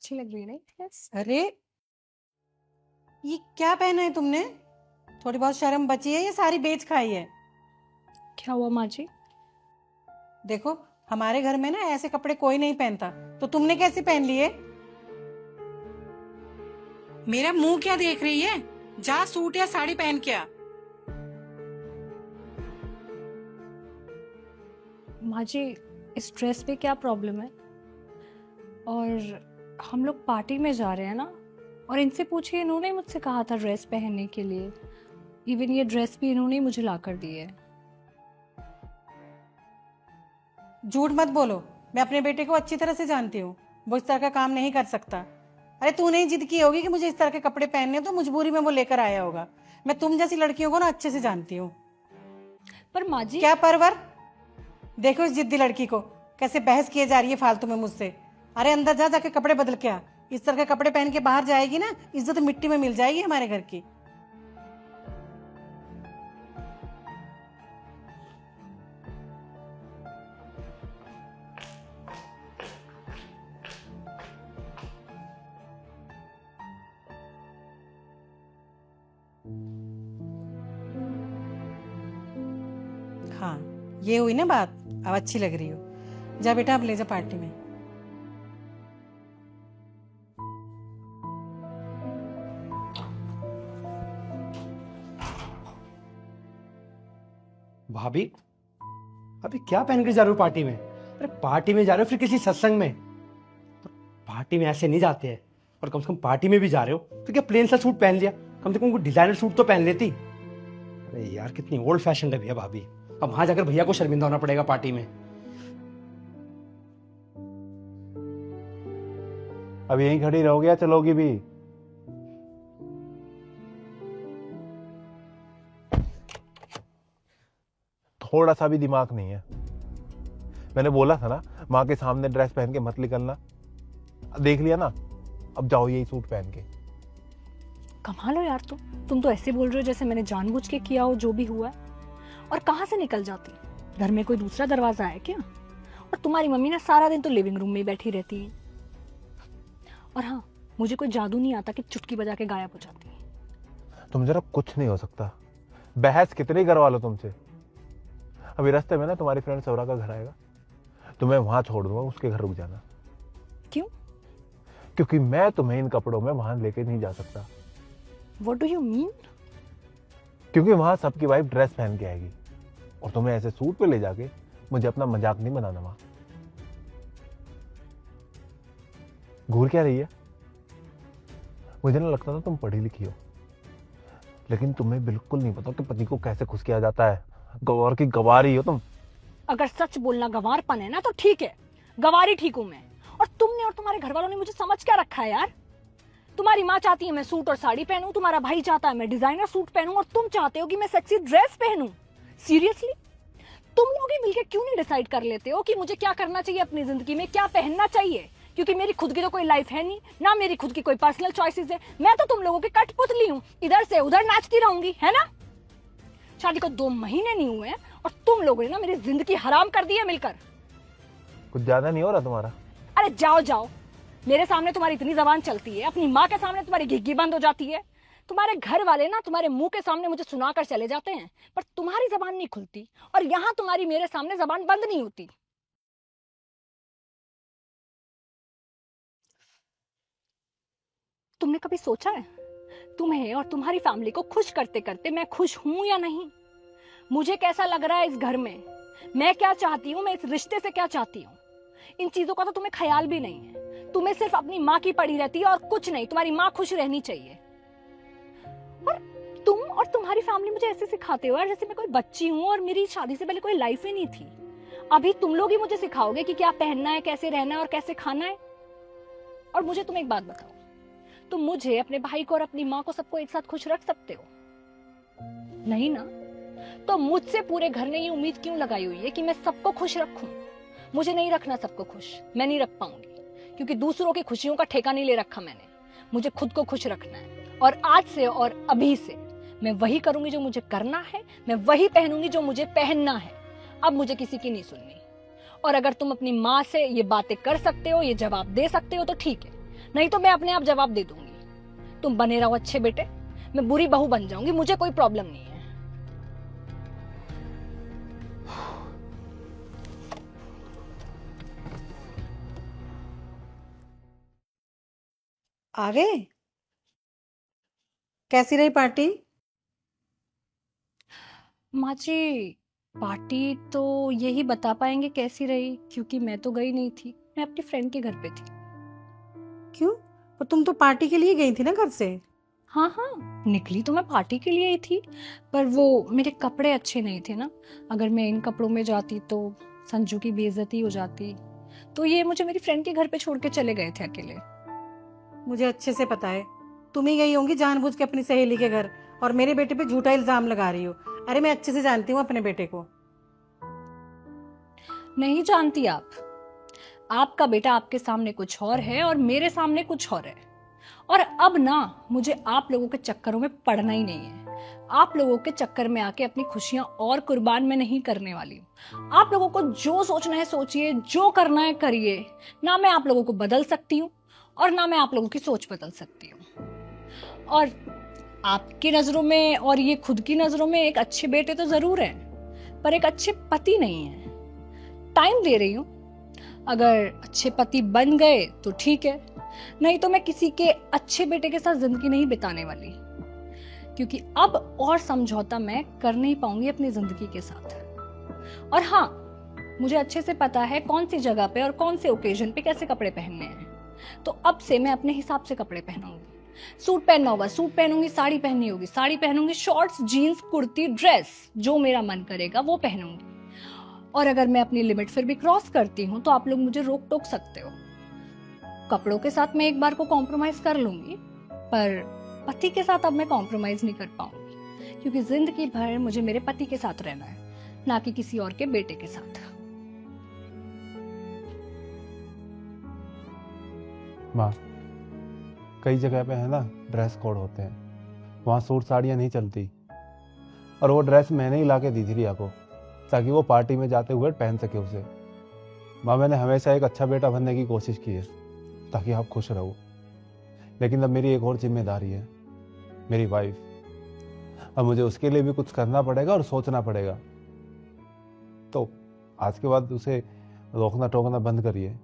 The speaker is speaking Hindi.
अच्छी लग रही है राइट? यस। अरे ये क्या पहना है तुमने? थोड़ी बहुत शर्म बची है या सारी बेच खाई है? क्या हुआ माँ जी? देखो, हमारे घर में ना ऐसे कपड़े कोई नहीं पहनता, तो तुमने कैसे पहन लिए? मेरा मुंह क्या देख रही है? जा सूट या साड़ी पहन के आ। माँ जी, इस ड्रेस पे क्या प्रॉब्लम है? और हम लोग पार्टी में जा रहे हैं ना, और इनसे पूछिए, इन्होंने ही मुझसे कहा था ड्रेस पहनने के लिए। इवन ये ड्रेस भी इन्होंने ही मुझे ला कर दी है। झूठ मत बोलो, मैं अपने बेटे को अच्छी तरह से जानती हूँ, वो इस तरह का काम नहीं कर सकता। अरे तूने ही जिद की होगी कि मुझे इस तरह के कपड़े पहनने हैं, तो मजबूरी में वो लेकर आया होगा। मैं तुम जैसी लड़कियों को ना अच्छे से जानती हूँ। पर माँ जी, क्या परवर? देखो इस जिद्दी लड़की को, कैसे बहस किए जा रही है फालतू में मुझसे। अरे अंदर जा, जाके कपड़े बदल के आ। इस तरह के कपड़े पहन के बाहर जाएगी ना, इज्जत मिट्टी में मिल जाएगी हमारे घर की। हाँ, ये हुई ना बात, अब अच्छी लग रही हो। जा बेटा, अब ले जा पार्टी में। भाभी, अभी क्या पहन के जा रहे हो पार्टी में? अरे पार्टी में जा रहे हो फिर किसी सत्संग में? और पार्टी में ऐसे नहीं जाते हैं। और कम से कम पार्टी में भी जा रहे हो तो क्या प्लेन सा सूट पहन लिया? कम से कम कोई डिजाइनर सूट तो पहन लेती। अरे यार कितनी ओल्ड फैशन है भैया भाभी। अब वहां जाकर भैया को शर्मिंदा होना पड़ेगा पार्टी में। अब यहीं खड़ी रहोगे या चलोगी भी? थोड़ा सा भी दिमाग नहीं है। मैंने बोला था ना, माँ के सामने ड्रेस पहन के मत निकलना। देख लिया ना, अब जाओ यही सूट पहन के। कमाल हो यार, तुम तो ऐसे बोल रहे हो जैसे मैंने जानबूझ के किया हो जो भी हुआ है। और कहाँ से निकल जाती? घर में कोई दूसरा दरवाजा है क्या? और तुम्हारी मम्मी ना सारा दिन तो लिविंग रूम में ही बैठी रहती है। और हाँ, मुझे कोई जादू नहीं आता कि चुटकी बजा के गायब हो जाती है। तुम जरा कुछ नहीं हो सकता। बहस कितनी करवा लो तुमसे। अभी रास्ते में ना तुम्हारी फ्रेंड सौरा का घर आएगा, तुम्हें वहां छोड़ दूंगा, उसके घर रुक जाना। क्यों? क्योंकि मैं तुम्हें इन कपड़ों में वहां लेके नहीं जा सकता। What do you mean? क्योंकि वहां सबकी वाइफ ड्रेस पहन के आएगी और तुम्हें ऐसे सूट पे ले जाके मुझे अपना मजाक नहीं बनाना। वहां घूर क्या रही है? मुझे ना लगता था तुम पढ़ी लिखी हो, लेकिन तुम्हें बिल्कुल नहीं पता कि पति को कैसे खुश किया जाता है। गवार की गवारी हो तुम। अगर सच बोलना गंवारपन है ना तो ठीक है, गंवारी ठीक हूं मैं। और तुमने और तुम्हारे घर वालों ने मुझे समझ क्या रखा है यार? तुम्हारी माँ चाहती है मैं सूट और साड़ी पहनूं, तुम्हारा भाई चाहता है मैं डिजाइनर सूट पहनूं, और तुम चाहते हो कि मैं सेक्सी ड्रेस पहनूं। सीरियसली? तुम लोग ही मिलकर क्यों नहीं डिसाइड कर लेते हो कि मुझे क्या करना चाहिए अपनी जिंदगी में, क्या पहनना चाहिए? क्योंकि मेरी खुद की तो कोई लाइफ है नहीं ना, मेरी खुद की कोई पर्सनल चॉइसेस है। मैं तो तुम लोगों की कठपुतली हूँ, इधर से उधर नाचती रहूंगी, है ना? शादी को 2 महीने नहीं हुए हैं और तुम लोगों ने ना मेरी जिंदगी हराम कर दी है मिलकर। कुछ ज्यादा नहीं हो रहा तुम्हारा? अरे जाओ जाओ, मेरे सामने तुम्हारी इतनी जबान चलती है, अपनी माँ के सामने तुम्हारी घिग्गी बंद हो जाती है। तुम्हारे घर वाले ना तुम्हारे मुंह के सामने मुझे सुनाकर चले जाते हैं, पर तुम्हारी जबान नहीं खुलती, और यहाँ तुम्हारी मेरे सामने जबान बंद नहीं होती। तुमने कभी सोचा है तुम्हें और तुम्हारी फैमिली को खुश करते करते मैं खुश हूं या नहीं? मुझे कैसा लग रहा है इस घर में, मैं क्या चाहती हूँ, मैं इस रिश्ते से क्या चाहती हूँ, इन चीजों का तो तुम्हें ख्याल भी नहीं है। तुम्हें सिर्फ अपनी माँ की पड़ी रहती है और कुछ नहीं। तुम्हारी माँ खुश रहनी चाहिए। और तुम और तुम्हारी फैमिली मुझे ऐसे सिखाते हो यार जैसे मैं कोई बच्ची हूँ और मेरी शादी से पहले कोई लाइफ ही नहीं थी। अभी तुम लोग ही मुझे सिखाओगे कि क्या पहनना है, कैसे रहना है और कैसे खाना है। और मुझे तुम एक बात बताओ, तुम मुझे, अपने भाई को और अपनी माँ को, सबको एक साथ खुश रख सकते हो? नहीं ना? तो मुझसे पूरे घर ने ये उम्मीद क्यों लगाई हुई है कि मैं सबको खुश रखूं? मुझे नहीं रखना सबको खुश, मैं नहीं रख पाऊंगी, क्योंकि दूसरों की खुशियों का ठेका नहीं ले रखा मैंने। मुझे खुद को खुश रखना है, और आज से और अभी से मैं वही करूंगी जो मुझे करना है, मैं वही पहनूंगी जो मुझे पहनना है। अब मुझे किसी की नहीं सुननी। और अगर तुम अपनी माँ से ये बातें कर सकते हो, ये जवाब दे सकते हो तो ठीक है, नहीं तो मैं अपने आप जवाब दे दूंगी। तुम बने रहो अच्छे बेटे, मैं बुरी बहू बन जाऊंगी, मुझे कोई प्रॉब्लम नहीं है। आ गए? कैसी रही पार्टी? माँ जी, पार्टी तो यही बता पाएंगे कैसी रही, क्योंकि मैं तो गई नहीं थी, मैं अपनी फ्रेंड के घर पे थी। क्यों? पर तुम तो पार्टी के लिए गई थी ना घर से। हाँ हाँ, निकली तो मैं पार्टी के लिए ही थी, पर वो मेरे कपड़े अच्छे नहीं थे ना। अगर मैं इन कपड़ों में जाती तो संजू की बेइज्जती हो जाती, तो ये मुझे मेरी फ्रेंड के घर पे छोड़ के चले गए थे अकेले। मुझे अच्छे से पता है, तुम ही गई होंगी जानबूझ के अपनी सहेली के घर और मेरे बेटे पे झूठा इल्जाम लगा रही हो। अरे मैं अच्छे से जानती हूँ अपने बेटे को। नहीं जानती आप? आपका बेटा आपके सामने कुछ और है और मेरे सामने कुछ और है। और अब ना मुझे आप लोगों के चक्करों में पड़ना ही नहीं है। आप लोगों के चक्कर में आके अपनी खुशियां और कुर्बान में नहीं करने वाली हूँ। आप लोगों को जो सोचना है सोचिए, जो करना है करिए। ना मैं आप लोगों को बदल सकती हूँ और ना मैं आप लोगों की सोच बदल सकती हूँ। और आपकी नजरों में और ये खुद की नजरों में एक अच्छे बेटे तो जरूर हैं, पर एक अच्छे पति नहीं है। टाइम दे रही हूँ, अगर अच्छे पति बन गए तो ठीक है, नहीं तो मैं किसी के अच्छे बेटे के साथ जिंदगी नहीं बिताने वाली, क्योंकि अब और समझौता मैं कर नहीं पाऊंगी अपनी जिंदगी के साथ। और हाँ, मुझे अच्छे से पता है कौन सी जगह पे और कौन से ओकेजन पे कैसे कपड़े पहनने हैं, तो अब से मैं अपने हिसाब से कपड़े पहनूंगी। सूट पहनना होगा सूट पहनूंगी, साड़ी पहननी होगी साड़ी पहनूंगी, शॉर्ट्स, जीन्स, कुर्ती, ड्रेस, जो मेरा मन करेगा वो पहनूंगी। और अगर मैं अपनी लिमिट फिर भी क्रॉस करती हूँ तो आप लोग मुझे रोक टोक सकते हो। कपड़ों के साथ मैं एक बार को कॉम्प्रोमाइज कर लूंगी, पर पति के साथ अब मैं कॉम्प्रोमाइज नहीं कर पाऊंगी, क्योंकि जिंदगी भर मुझे मेरे पति के साथ रहना है, ना कि किसी और के बेटे के साथ। माँ, कई जगह पे है ना ड्रेस कोड होते हैं, वहाँ सूट साड़ियाँ नहीं चलती। और वो ड्रेस मैंने ही ला के दी थी रिया को, ताकि वो पार्टी में जाते हुए पहन सके उसे। माँ, मैंने हमेशा एक अच्छा बेटा बनने की कोशिश की है, ताकि आप खुश रहो। लेकिन अब मेरी एक और जिम्मेदारी है, मेरी वाइफ। अब मुझे उसके लिए भी कुछ करना पड़ेगा और सोचना पड़ेगा। तो आज के बाद उसे रोकना टोकना बंद करिए।